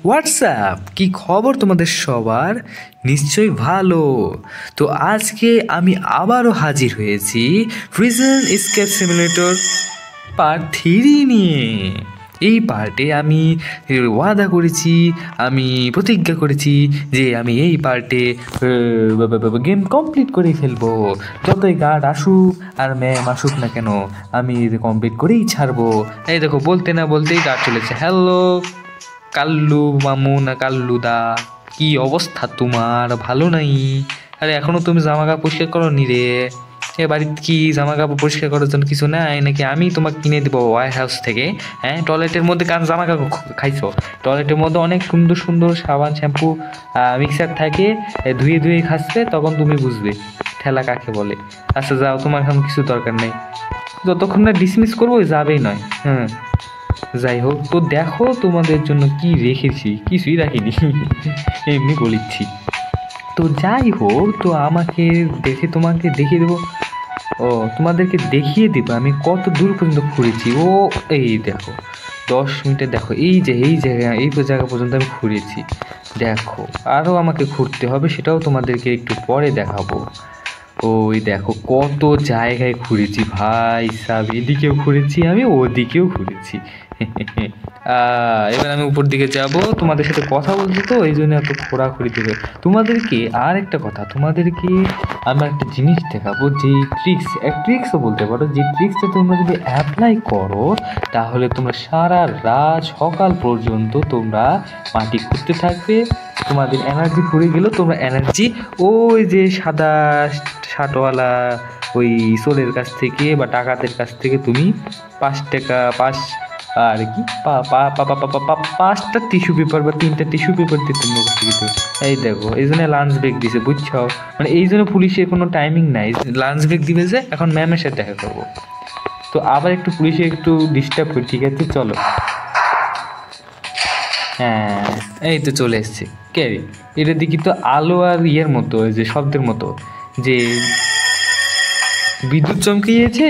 WhatsApp কি খবর তোমাদের সবার? নিশ্চয়ই ভালো। তো আজকে আমি আবারও হাজির হয়েছি প্রিজন এসকেপ সিমুলেটর পার্ট 3 নিয়ে। এই পার্টে আমি ওয়াদা করেছি, আমি প্রতিজ্ঞা করেছি যে আমি এই পার্টে গেম কমপ্লিট করে ফেলবো। যতই গার্ড আসুক আর ম্যাম আসুক না কেন, আমি কমপ্লিট করেই ছাড়বো। এই দেখো, বলতে না বলতেই গার্ড চলেছে। হ্যালো কাল্লু মামু না কাল্লু দা, কি অবস্থা তোমার? ভালো নাই? আরে এখনো তুমি জামা কাপড় পরিষ্কার করো নি রে? এ বাড়িতে কি জামা কাপড় পরিষ্কার করার জন্য কিছু নাই নাকি? আমি তোমাকে কিনে দেবো ওয়ার হাউস থেকে। হ্যাঁ, টয়লেটের মধ্যে কান জামা কাপড় খাইছো? টয়লেটের মধ্যে অনেক সুন্দর সুন্দর সাবান শ্যাম্পু মিক্সার থাকে, ধুয়ে ধুয়ে খাচ্ছে, তখন তুমি বুঝবে ঠেলা কাকে বলে। আচ্ছা যাও, তোমার এখন কিছু দরকার নেই, যতক্ষণ না ডিসমিস করবো যাবেই নয়। যাই হোক, তো দেখো তোমাদের জন্য কি রেখেছি। কিছুই রাখিনি, এমনি বলিচ্ছি। তো যাই হোক, তো আমাকে দেখে তোমাকে দেখিয়ে দেবো। ও, তোমাদেরকে দেখিয়ে দেবো আমি কত দূর পর্যন্ত ঘুরেছি। ও এই দেখো, 10 মিনিটে দেখো এই জায়গা পর্যন্ত আমি ঘুরেছি। দেখো আরও আমাকে ঘুরতে হবে, সেটাও তোমাদেরকে একটু পরে দেখাবো। ওই দেখো কত জায়গায় ঘুরেছি ভাই সাহেব, এদিকেও ঘুরেছি আমি, ওদিকেও ঘুরেছি। এবার আমি উপর দিকে যাব, তোমাদের সাথে কথা বলছি, তো এই জন্য এত ঘোরাঘুরি দেবে। তোমাদেরকে আর একটা কথা, তোমাদেরকে আমি একটা জিনিস দেখাবো, যে ট্রিক্সও বলতে পারো, যে ট্রিক্সটা তোমরা যদি অ্যাপ্লাই করো তাহলে তোমরা সারা রাত সকাল পর্যন্ত তোমরা মাটি খুঁজতে থাকবে। তোমাদের এনার্জি ফুরিয়ে গেলেও তোমরা এনার্জি ওই যে সাদা শার্টওয়ালা ওই সোলের কাছ থেকে বা ডাকাতের কাছ থেকে তুমি 5 টাকা আর কি 5টা টিস্যু পেপার বা 3টা টিস্যু পেপার দিতে তোমার কাছ থেকে। এই দেখো, এই জন্য লাঞ্চ ব্রেক দিছে, বুঝছো? মানে এই জন্য পুলিশের কোনো টাইমিং নাই, লাঞ্চ ব্রেক দিবে যে এখন ম্যামের সাথে দেখা করবো। তো আবার একটু পুলিশে একটু ডিস্টার্ব করি, ঠিক আছে? চলো। হ্যাঁ, এই তো চলে এসছে। কে এটা দেখি তো আলো আর ইয়ের মতো, যে শব্দের মতো, যে বিদ্যুৎ চমকিয়েছে,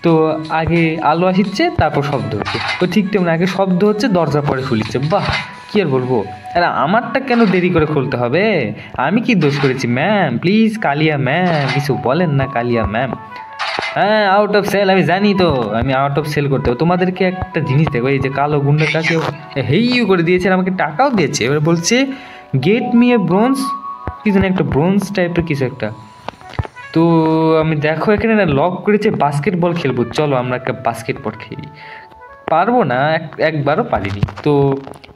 তো আগে আলো আসছে তারপর শব্দ হচ্ছে। তো ঠিক তেমন আগে শব্দ হচ্ছে, দরজা পরে খুলিচ্ছে। বাহ, কি আর বলবো। আরে আমারটা কেন দেরি করে খুলতে হবে? আমি কি দোষ করেছি ম্যাম? প্লিজ কালিয়া ম্যাম কিছু বলেন না, কালিয়া ম্যাম। হ্যাঁ, আউট অফ সেল, আমি জানি তো, আমি আউট অফ সেল করতে হবে। তোমাদেরকে একটা জিনিস দেখো, এই যে কালো গুন্ডার কাছে হেইউ করে দিয়েছে, আমাকে টাকাও দিয়েছে। এবার বলছে গেট মি এ ব্রোঞ্জ, কি জানি একটা ব্রোঞ্জ টাইপের কিছু একটা। তো আমি দেখো এখানে না লক করেছে বাস্কেটবল খেলবো, চলো আমরা একটা বাস্কেটবল খেলি। পারবো না, একবারও পারিনি। তো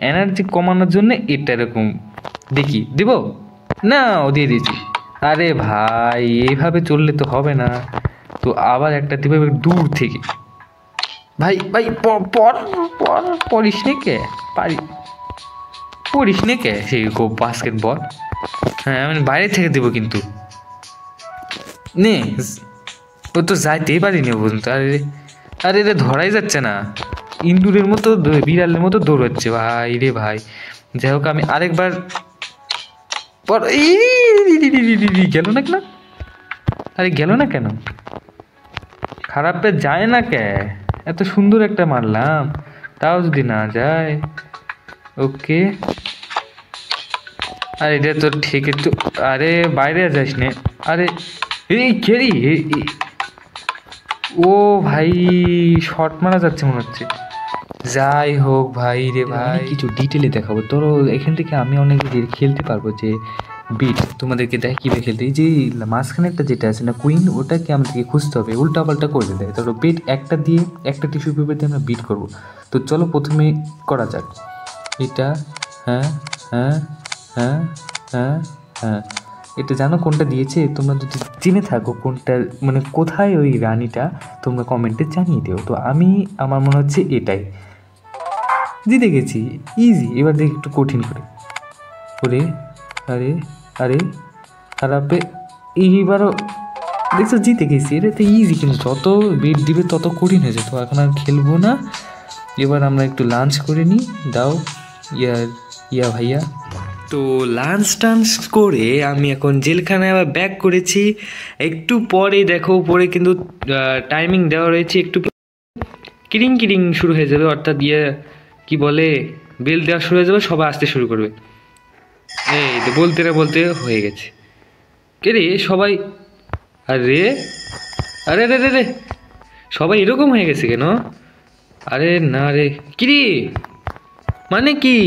এনার্জি কমানোর জন্য এটা এরকম দেখি দিব না, ও দিয়ে দিয়েছি। আরে ভাই, এইভাবে চললে তো হবে না। তো আবার একটা দিবে দূর থেকে। ভাই ভাই পড়িস নে কে? পড়িস নে কে সেই বাস্কেটবল? হ্যাঁ, আমি বাইরে থেকে দেবো কিন্তু। নে, ও তো যাইতেই পারিনি পর্যন্ত। আরে রে, ধরাই যাচ্ছে না, ইন্দুরের মতো বিড়ালের মতো দৌড়াচ্ছে ভাই রে ভাই। যাই হোক, আমি আরেকবার গেল না কেন? আরে গেল না কেন? খারাপে যায় না কে? এত সুন্দর একটা মারলাম, তাও যদি না যায়। ওকে, আরে এটা তো ঠিক তো। আরে বাইরে যাস নে। আরে এই খেলি, ও ভাই শর্ট মারা যাচ্ছে মনে হচ্ছে। যাই হোক ভাই রে ভাই, কিছু ডিটেলে দেখাবো তোর। এখান থেকে আমি অনেক খেলতে পারবো, যে বিট তোমাদেরকে দেখ কীভাবে খেলতে। এই যে মাঝখানে একটা যেটা আছে না কুইন, ওটাকে আমাদেরকে খুঁজতে হবে, উল্টা পাল্টা করে দেয়। তারপর বিট একটা দিয়ে, একটা টিস্যু পেপার দিয়ে আমরা বিট করবো। তো চলো প্রথমে করা যাক এটা। হ্যাঁ হ্যাঁ হ্যাঁ হ্যাঁ হ্যাঁ, এটা জানো কোনটা দিয়েছে? তোমরা যদি জেনে থাকো কোনটা, মানে কোথায় ওই রানীটা, তোমরা কমেন্টে জানিয়ে দিও। তো আমার মনে হচ্ছে এটাই জিতে গেছি, ইজি। এবার দেখি একটু কঠিন করে। ওরে আরে আরে খারাপে, এইবারও দেখছো জিতে গেছি। এটা তো ইজি, কিন্তু যত বেট দিবে তত কঠিন হয়েছে। তো এখন আর খেলবো না, এবার আমরা একটু লাঞ্চ করে নিই। দাও ইয়া ভাইয়া। তো লাঞ্চ টাঞ্চ করে আমি এখন জেলখানায় আবার ব্যাক করেছি। একটু পরে দেখো, পরে কিন্তু টাইমিং দেওয়া রয়েছে, একটু কিরিং কিরিং শুরু হয়ে যাবে, অর্থাৎ কি বলে বেল দেওয়া শুরু হয়ে যাবে, সবাই আসতে শুরু করবে। এই তো বলতে না বলতে হয়ে গেছে। কে রে সবাই? আরে আরে রে রে রে, সবাই এরকম হয়ে গেছে কেন? আরে না রে, কি রে মানে কি?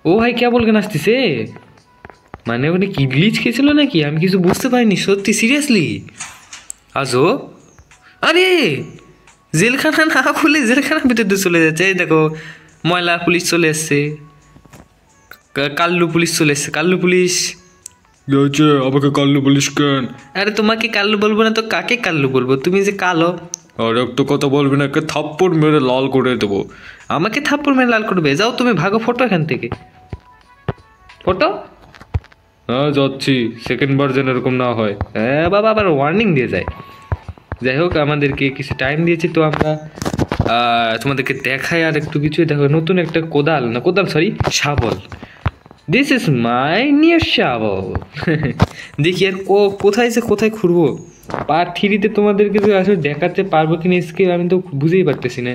ও ভাই কে বলকে আসতেছে? মানে ওখানে কি গ্লিচ খেয়েছিল নাকি? আমি কিছু বুঝতে পারিনি সত্যি, সিরিয়াসলি। আজও আরে জেলখানা না খুলে জেলখানার ভিতরে চলে যাচ্ছে। এই দেখো ময়লা পুলিশ চলে এসছে, কাল্লু পুলিশ চলে এসছে। কাল্লু পুলিশ আমাকে কাল্লু পুলিশ কেন? আরে তোমাকে কাল্লু বলবো না তো কাকে কাল্লু বলবো? তুমি যে কালো। আর একটু কথা বলবি না, থাপ্পড় মেরে লাল করে দেবো। আমাকে থাপ্পড় মেরে লাল করবে? যাও তুমি ভাগো, ফটো এখান থেকে। ফটো? হ্যাঁ যাচ্ছি, সেকেন্ড বার যেন এরকম না হয়। হ্যাঁ বাবা, আবার ওয়ার্নিং দিয়ে যায়। যাই হোক, আমাদেরকে কিছু টাইম দিয়েছি তো আমরা তোমাদেরকে দেখাই আর একটু কিছু। দেখো নতুন একটা কোদাল, না কোদাল সরি শাবল। দিস ইজ মাই নিউ শাবল। দেখি আর কোথায় যে কোথায় খুঁড়বো। পার্ট 3-তে তোমাদেরকে তো আসলে দেখাতে পারবো কিনা স্কেল আমি তো বুঝেই পারতেছি না।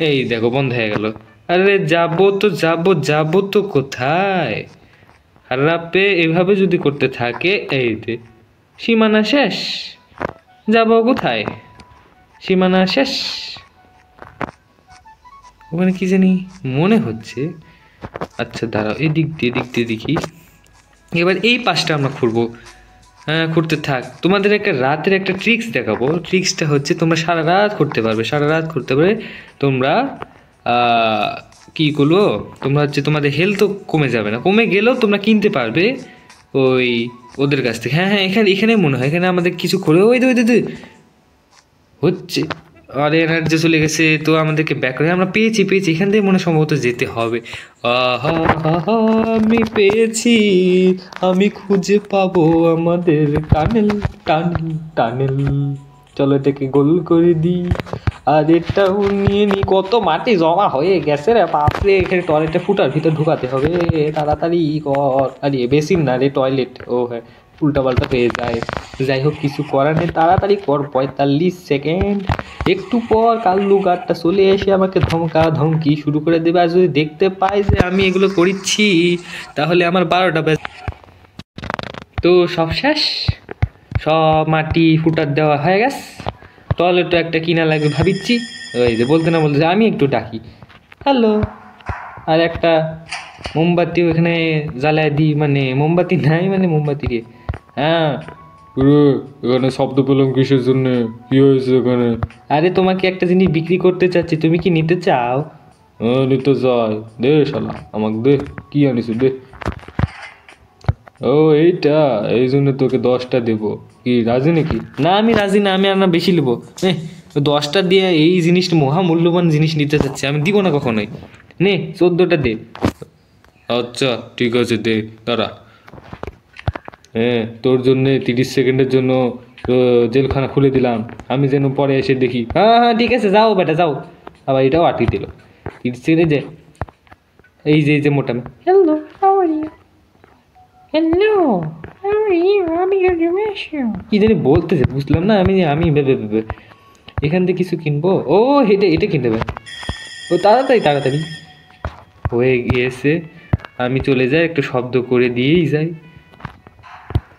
এই দেখো বন্ধ হয়ে গেল। আরে যাবো তো কোথায়? খারাপে এভাবে যদি করতে থাকে, এই যে সীমানা শেষ। যাবো কোথায়? সীমানা শেষ। ওখানে কি জানি মনে হচ্ছে। আচ্ছা দাঁড়াও, এদিক দিয়ে দেখি। এবার এই পাশটা আমরা খুঁড়বো। হ্যাঁ খুঁড়তে থাক। তোমাদের একটা রাতের একটা ট্রিক্স দেখাবো। ট্রিক্সটা হচ্ছে তোমরা সারা রাত করতে পারবে। তোমরা কী করবো, তোমরা হচ্ছে তোমাদের হেলথও কমে যাবে না, কমে গেলেও তোমরা কিনতে পারবে ওই ওদের কাছ থেকে। হ্যাঁ এখানে মনে হয় এখানে আমাদের কিছু করে ওই দে হচ্ছে। আরে এনার্জি চলে গেছে তো আমাদেরকে ব্যাক করে। আমরা পেয়েছি এখান থেকে মনে সম্ভবত যেতে হবে। আমি পেয়েছি, আমি খুঁজে পাবো আমাদের টানেল। চলো এটাকে গোল করে দিই, আর এটাও নিয়ে নি। কত মাটি জমা হয়ে গেছে রে বাপরে। এখানে টয়লেটে ফুটার ভিতর ঢুকাতে হবে, তাড়াতাড়ি কর। আরে বেসিন না রে, টয়লেট। ও হ্যাঁ, উল্টাপাল্টা হয়ে যায়। যাই হোক কিছু করার নেই, তাড়াতাড়ি কর। 45 সেকেন্ড। একটু পর কাল্লু গাড়টা চলে এসে আমাকে ধমকি শুরু করে দেবে। আর যদি দেখতে পাই যে আমি এগুলো করছি তাহলে আমার 12টা বেজে। তো সব শেষ, সব মাটি ফুটার দেওয়া হয়ে গেছে। টয়লেটও একটা কিনা লাগবে ভাবিচ্ছি। ওই যে বলতে না বলতে আমি একটু ডাকি হ্যালো। আর একটা মোমবাতি ওখানে জ্বালায় দিই, মানে মোমবাতি নাই, মানে মোমবাতি দিয়ে। হ্যাঁ এখানে শব্দ পেলাম কিসের জন্য? কি হয়েছে এখানে? আরে তোমাকে একটা জিনিস বিক্রি করতে চাচ্ছি, তুমি কি নিতে চাও? হ্যাঁ নিতে চাই, দে শালা আমাকে দে। কি আনিস দে। ও এইটা, এই জন্য তোকে 10টা দেবো। কি রাজি নাকি? না আমি রাজি না, আমি আর না বেশি নেবো। 10টা দিয়ে এই জিনিসটা মহামূল্যবান জিনিস নিতে চাচ্ছি, আমি দিব না কখনোই। নে 14টা দে। আচ্ছা ঠিক আছে দে, দাঁড়া। হ্যাঁ তোর জন্যে 30 সেকেন্ডের জন্য জেলখানা খুলে দিলাম, আমি যেন পরে এসে দেখি। হ্যাঁ ঠিক আছে যাও বেটা যাও। আবার এটাও আটকে দিল 30 সেকেন্ডে যে। এই যে মোটা হ্যালো কি জানি বলতেছে বুঝলাম না। আমি ভেবে এখান থেকে কিছু কিনবো। ও এটা কিনতে হবে। ও তাড়াতাড়ি হয়ে গিয়েছে। আমি চলে যাই, একটু শব্দ করে দিয়েই যাই।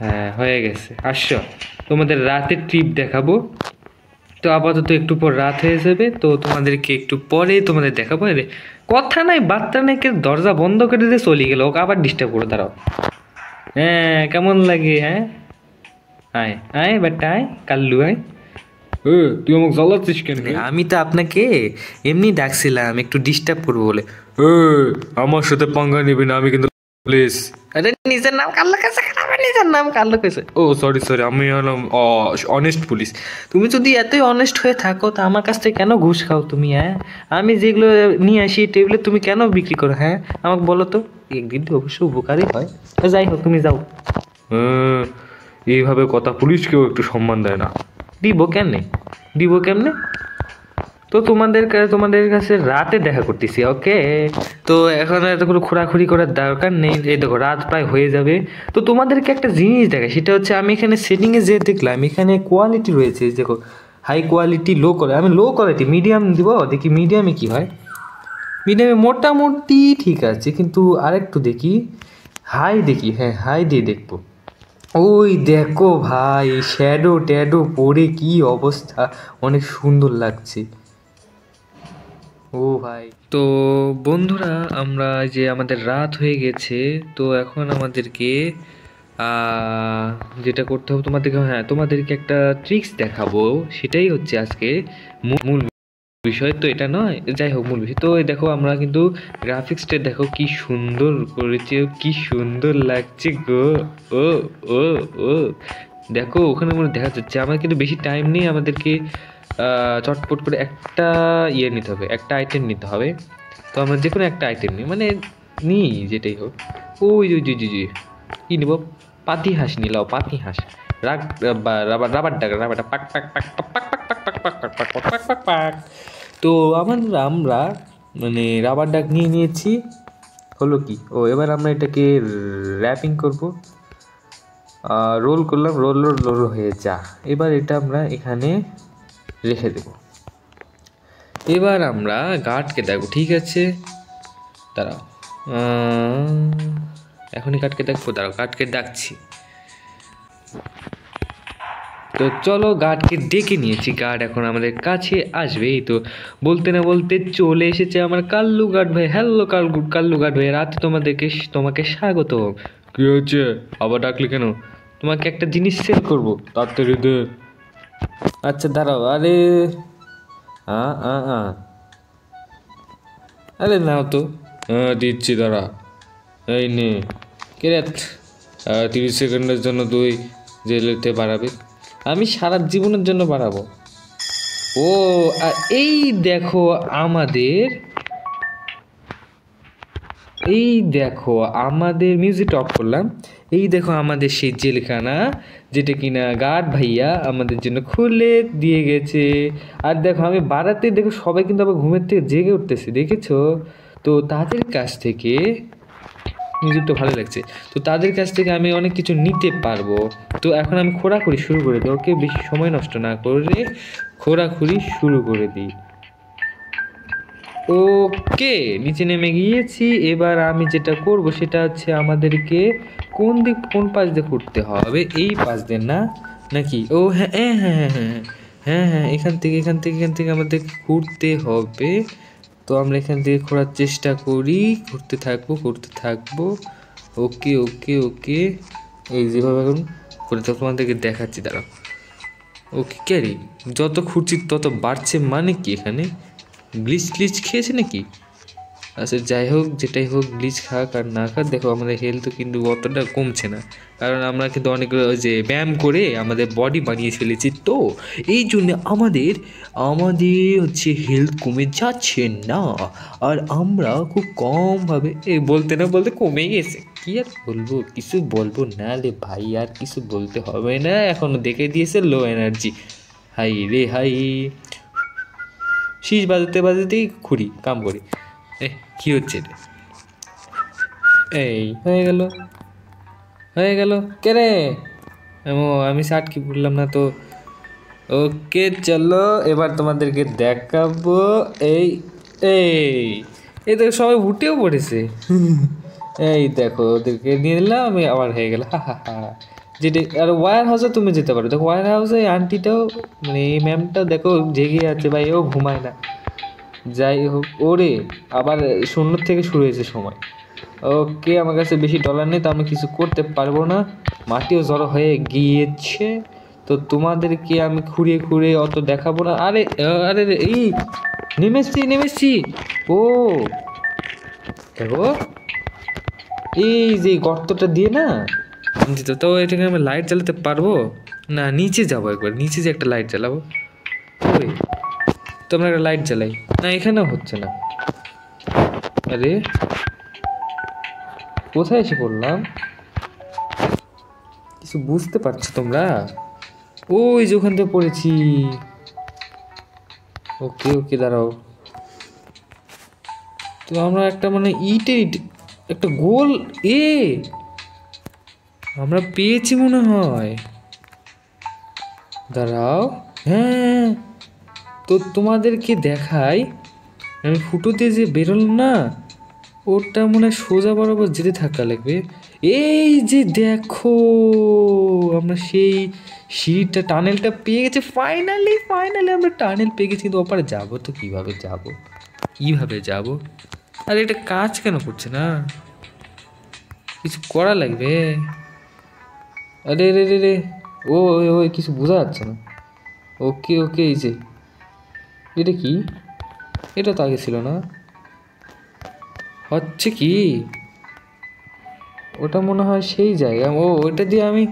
হ্যাঁ হয়ে গেছে। আসো তোমাদের রাতের ট্রিপ দেখাবো। তো আপাতত একটু পর রাত হয়ে যাবে, তো তোমাদেরকে একটু পরে তোমাদের দেখাবো। কথা নাই বার্তা নাই, দরজা বন্ধ করে দিয়ে চলে গেল। ওকে আবার ডিস্টার্ব করে দাঁড়াও। হ্যাঁ কেমন লাগে? হ্যাঁ আয় বেটা আয়, কাল্লু আয়। তুই আমাকে জ্বালাচ্ছিস কেন? আমি তো আপনাকে এমনি ডাকছিলাম একটু ডিস্টার্ব করবো বলে। আমার সাথে পাঙ্গা নেবে না, আমি কিন্তু প্লিজ। আরে নিজের নাম কাল্লু কেছে, নিজের নাম কাল্লু কেছে। ও সরি আমি হলাম অনেস্ট পুলিশ। তুমি যদি এতই অনেস্ট হয়ে থাকো তা আমার কাছ থেকে কেন ঘুষ খাও তুমি? হ্যাঁ আমি যেগুলো নিয়ে আসি টেবিলে তুমি কেন বিক্রি করো? হ্যাঁ আমাকে বলো তো, একদিন তো অবশ্যই উপকারই হয়। যাই হোক তুমি যাও। এইভাবে কথা পুলিশকেও একটু সম্মান দেয় না। দিব কেমনে? তো তোমাদের কাছে রাতে দেখা করতেছি, ওকে? তো এখন এত করে খোঁড়াখুড়ি করার দরকার নেই। এই দেখো রাত প্রায় হয়ে যাবে। তো তোমাদেরকে একটা জিনিস দেখায়, সেটা হচ্ছে আমি এখানে সেটিংয়ে যে দেখলাম এখানে কোয়ালিটি রয়েছে। দেখো হাই কোয়ালিটি, লো কোয়ালিটি। আমি লো কোয়ালিটি মিডিয়াম দিব, দেখি মিডিয়ামে কি হয়। মিডিয়ামে মোটামুটি ঠিক আছে, কিন্তু আরেকটু দেখি, হাই দেখি, হ্যাঁ হাই দিয়ে দেখবো। ওই দেখো ভাই, শ্যাডো ট্যাডো পরে কি অবস্থা, অনেক সুন্দর লাগছে। ও ভাই, তো বন্ধুরা আমরা যে আমাদের রাত হয়ে গেছে, তো এখন আমাদেরকে যেটা করতে হবে তোমাদেরকে, হ্যাঁ তোমাদেরকে একটা ট্রিক্স দেখাবো, সেটাই হচ্ছে আজকে মূল বিষয়। তো এটা নয়, যাই হোক মূল বিষয়। তো দেখো আমরা কিন্তু গ্রাফিক্সটা দেখো কি সুন্দর করেছে, কি সুন্দর লাগছে গো। ও ও ও দেখো ওখানে মনে দেখা যাচ্ছে। আমার কিন্তু বেশি টাইম নেই, আমাদেরকে চটপট করে একটা নিতে হবে, একটা আইটেম নিতে হবে। তো আমরা যে কোনো একটা আইটেম নিই, মানে নিই যেটাই হোক। ওই জি জি জি কী নেব, পাতি হাঁস নিলাও, পাতি হাঁস। রাবার রাবার ডাক, রাবারটা পাক পাক পাক পাক পাক পাক পাক পাক পাক পাক পাক পাক পাক পাক। তো আমরা মানে রাবার ডাক নিয়ে নিয়েছি। হলো কি, ও এবার আমরা এটাকে র্যাপিং করব। রোল করলাম, রোল রোল হয়ে যা। এবার এটা আমরা এখানে রেখে দেব। এবার আমরা গার্ডকে দেখবো, ঠিক আছে দাঁড়াও, এখনই কাঠকে দেখবো, দাঁড়াও কাঠকে ডাকছি। তো চলো গার্ডকে ডেকে নিয়েছি, গার্ড এখন আমাদের কাছে আসবে। এই তো বলতে না বলতে চলে এসেছে আমার কাল্লু গার্ড ভাই। হ্যালো কাল্লু গার্ড ভাই, রাতে তোমাকে স্বাগত। কি হচ্ছে, আবার ডাকলি কেন? তোমাকে একটা জিনিস সেল করবো, তাড়াতাড়ি দে। আচ্ছা দাঁড়াও, আরে আরে নাও তো। হ্যাঁ দিচ্ছি, দাঁড়া। এই নে। কে রে, 30 সেকেন্ডের জন্য তুই জেলেতে বাড়াবে? আমি সারা জীবনের জন্য বাড়াবো। ও আর এই দেখো আমাদের, মিউজিক অফ করলাম। এই দেখো আমাদের সেই জেলখানা, যেটা কিনা গার্ড ভাইয়া আমাদের জন্য খুলে দিয়ে গেছে। আর দেখো আমি বাড়াতে, দেখো সবাই কিন্তু আবার ঘুমের থেকে জেগে উঠতেছে, দেখেছো? তো তাদের কাছ থেকে মিউজিকটা ভালো লাগছে, তো তাদের কাছ থেকে আমি অনেক কিছু নিতে পারবো। তো এখন আমি খোঁড়াখুড়ি শুরু করে দিই, ওকে বেশি সময় নষ্ট না করে খোঁড়াখুড়ি শুরু করে দিই। ওকে নিচে নেমে গিয়েছি। এবার আমি যেটা করব সেটা হচ্ছে আমাদেরকে কোন পাশ দিয়ে ঘুরতে হবে, এই পাশ দিয়ে না নাকি? ও হ্যাঁ হ্যাঁ হ্যাঁ হ্যাঁ হ্যাঁ হ্যাঁ এখান থেকে আমাদের ঘুরতে হবে। তো আমরা এখান থেকে ঘোরার চেষ্টা করি, ঘুরতে থাকবো। ওকে ওকে ওকে, এই যেভাবে এখন করে তো তোমাদেরকে দেখাচ্ছি, দাঁড়াও। ওকে ক্যারি, যত ঘুরছি তত বাড়ছে, মানে কি এখানে গ্লিচ খেয়েছে নাকি? আচ্ছা যাই হোক, যেটাই হোক, গ্লিচ খাক আর না খাক, দেখো আমাদের হেলথ কিন্তু অতটা কমছে না, কারণ আমরা কিন্তু অনেক যে ব্যায়াম করে আমাদের বডি বানিয়ে ফেলেছি। তো এই জন্য আমাদের হচ্ছে হেলথ কমে যাচ্ছে না, আর আমরা খুব কমভাবে বলতে না বলতে কমে গেছে। কি আর বলবো, কিছু বলবো না রে ভাই, আর কিছু বলতে হবে না, এখনো দেখে দিয়েছে লো এনার্জি। হাই রে হাই, শীষ বাজাতেই কাম করি। কি হচ্ছে এটা? এই হয়ে গেল কে রে? আমি শার্ট কি বললাম না তো। ওকে চলো এবার তোমাদেরকে দেখাবো। এই এই এই দেখো সবাই উঠেও পড়েছে। এই দেখো ওদেরকে নিয়ে নিলাম আমি, আবার হয়ে গেল। হা হা হা, যেটা আর ওয়্যার হাউসে তুমি যেতে পারো। দেখো ওয়্যার হাউসে আন্টিটাও, মানে এই ম্যামটাও দেখো জেগে আছে ভাই, ও ঘুমায় না। যাই হোক, ওরে আবার 0 থেকে শুরু হয়েছে সময়। ওকে আমার কাছে বেশি ডলার নেই, তো আমি কিছু করতে পারবো না, মাটিও জড়ো হয়ে গিয়েছে। তো তোমাদেরকে আমি খুঁড়িয়ে অত দেখাবো না। আরে আরে এই নেমেছি। ও দেখো এই যে গর্তটা দিয়ে না দিত, তো এটাকে আমি লাইট জ্বালাতে পারবো না? নিচে যাবো, একবার নিচে যে একটা লাইট জ্বালাবো। ওই তো আমরা একটা লাইট জ্বালাই না, এখানেও হচ্ছে না। আরে কোথায় এসে পড়লাম, কিছু বুঝতে পারছো তোমরা? ওই যে ওখান থেকে পড়েছি। ওকে দাঁড়াও, তো আমরা একটা মানে ইট একটা গোল আমরা পেয়েছি মনে হয়। দাঁড়াও, হ্যাঁ তো তোমাদেরকে দেখাই, আমি ফুটো দিয়ে যে বেরোলাম না, ওটা মনে হয় সোজা বরাবর যেতে থাকা লাগবে। এই যে দেখো, আমরা সেই সিঁড়িটা টানেলটা পেয়ে গেছি। ফাইনালি আমরা টানেল পেয়ে গেছি, কিন্তু ওপারে যাবো তো কীভাবে যাবো? আর এটা কাজ কেন করছে না? কিছু করা লাগবে। আরে রে রে রে, ও কিছু বোঝা যাচ্ছে না। ওকে এই যে এটা কি? এটা তো আগে ছিল না। হচ্ছে কি, ওটা মনে হয় সেই জায়গা। ওটা দিয়ে আমি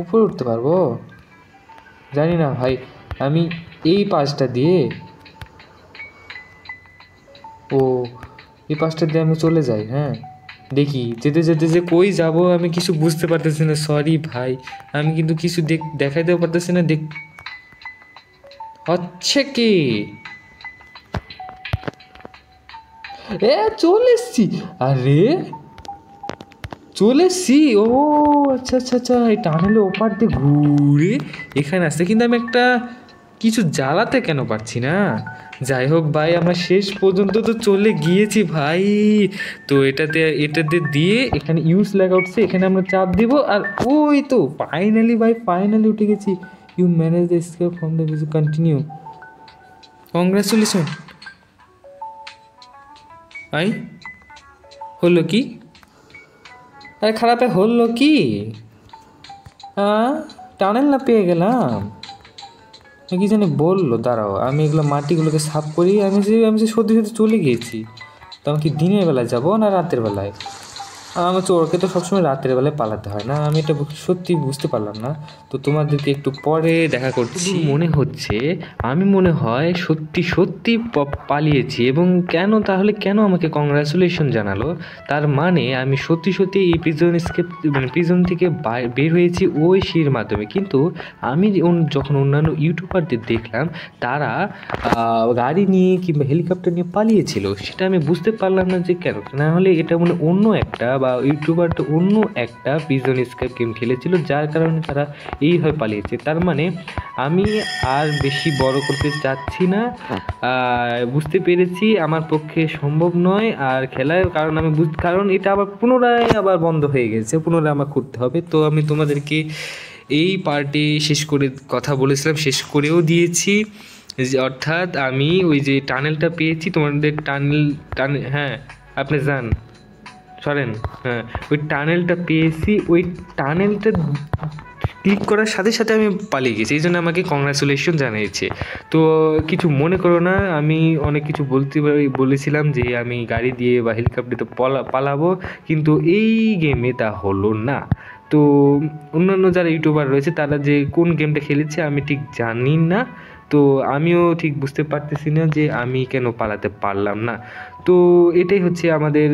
উপরে উঠতে পারবো? জানি না ভাই। আমি এই পাশটা দিয়ে এই পাশটা দিয়ে আমি চলে যাই। হ্যাঁ, দেখি যেতে যেতে যে কই যাব আমি কিছু বুঝতে পারতেছি না। সরি ভাই, আমি কিন্তু কিছু দেখাইতেও পারতেছি না। হচ্ছে কি, চলে এসছি। আরে চলে এসছি। আচ্ছা, এই টানেলের ওপার দিয়ে ঘুরে এখানে আসছে, কিন্তু আমি একটা কিছু জ্বালাতে কেন পারছি না? যাই হোক ভাই, আমরা শেষ পর্যন্ত তো চলে গিয়েছি ভাই। তো এটাতে দিয়ে এখানে ইউজ লেখা উঠছে, এখানে আমরা চাপ দিব। আর ওই তো ফাইনালি উঠে গেছি। You manage the escape from the video, continue. Congratulation ভাই। হলো কি? আরে খারাপে হলো কি? টানেল না পেয়ে গেলাম। কি জানি বললো, দাঁড়াও আমি এগুলো মাটিগুলোকে সাফ করি। আমি যে সত্যি চলে গিয়েছি। তো আমি কি দিনের বেলায় যাবো না রাতের বেলায়? আমার চোরকে তো সবসময় রাতের বেলায় পালাতে হয় না। আমি এটা সত্যি বুঝতে পারলাম না। তো তোমাদেরকে একটু পরে দেখা করছি। মনে হচ্ছে আমি মনে হয় সত্যি পালিয়েছি। এবং কেন আমাকে কংগ্রাচুলেশন জানালো? তার মানে আমি সত্যি এই প্রিজন থেকে বের হয়েছি ওই সিঁড়ির মাধ্যমে। কিন্তু আমি যখন অন্যান্য ইউটিউবারদের দেখলাম তারা গাড়ি নিয়ে কিংবা হেলিকপ্টার নিয়ে পালিয়েছিল, সেটা আমি বুঝতে পারলাম না যে কেন। না হলে এটা মানে অন্য একটা বা ইউটিউবারটা অন্য একটা প্রিজন এসকেপ গেম খেলেছিল, যার কারণে তারা এইভাবে পালিয়েছে। তার মানে আমি আর বেশি বড় করতে চাচ্ছি না। বুঝতে পেরেছি আমার পক্ষে সম্ভব নয় আর খেলার, কারণ এটা আবার পুনরায় বন্ধ হয়ে গেছে, পুনরায় আমার করতে হবে। তো আমি তোমাদেরকে এই পার্টে শেষ করে কথা বলেছিলাম, শেষ করেও দিয়েছি। অর্থাৎ আমি ওই যে টানেলটা পেয়েছি, তোমাদের টানেল, হ্যাঁ আপনি যান সরেন। হ্যাঁ, ওই টানেলটা পেয়েছি। ওই টানেলটা ক্লিক করার সাথে আমি পালিয়ে গেছি, এই জন্য আমাকে কংগ্রাচুলেশন জানিয়েছে। তো কিছু মনে করো না, আমি অনেক কিছু বলেছিলাম যে আমি গাড়ি দিয়ে বা হেলিকপ্টারে পালাবো, কিন্তু এই গেমে তা হলো না। তো অন্যান্য যারা ইউটিউবার রয়েছে তারা যে কোন গেমটা খেলেছে আমি ঠিক জানি না। তো আমিও ঠিক বুঝতে পারতেছি না যে আমি কেন পালাতে পারলাম না। তো এটাই হচ্ছে আমাদের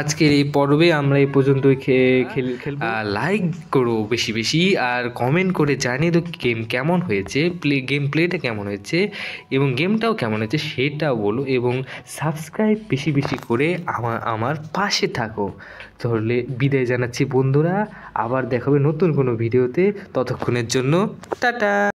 আজকের এই পর্বে। আমরা এই পর্যন্তই খেলব। লাইক করো বেশি আর কমেন্ট করে জানিয়ে দাও গেম কেমন হয়েছে, গেম প্লেটা কেমন হয়েছে এবং গেমটাও কেমন হয়েছে সেটাও বলো। এবং সাবস্ক্রাইব বেশি করে আমার পাশে থাকো। তাহলে বিদায় জানাচ্ছি বন্ধুরা, আবার দেখাবে নতুন কোনো ভিডিওতে। ততক্ষণের জন্য টাটা।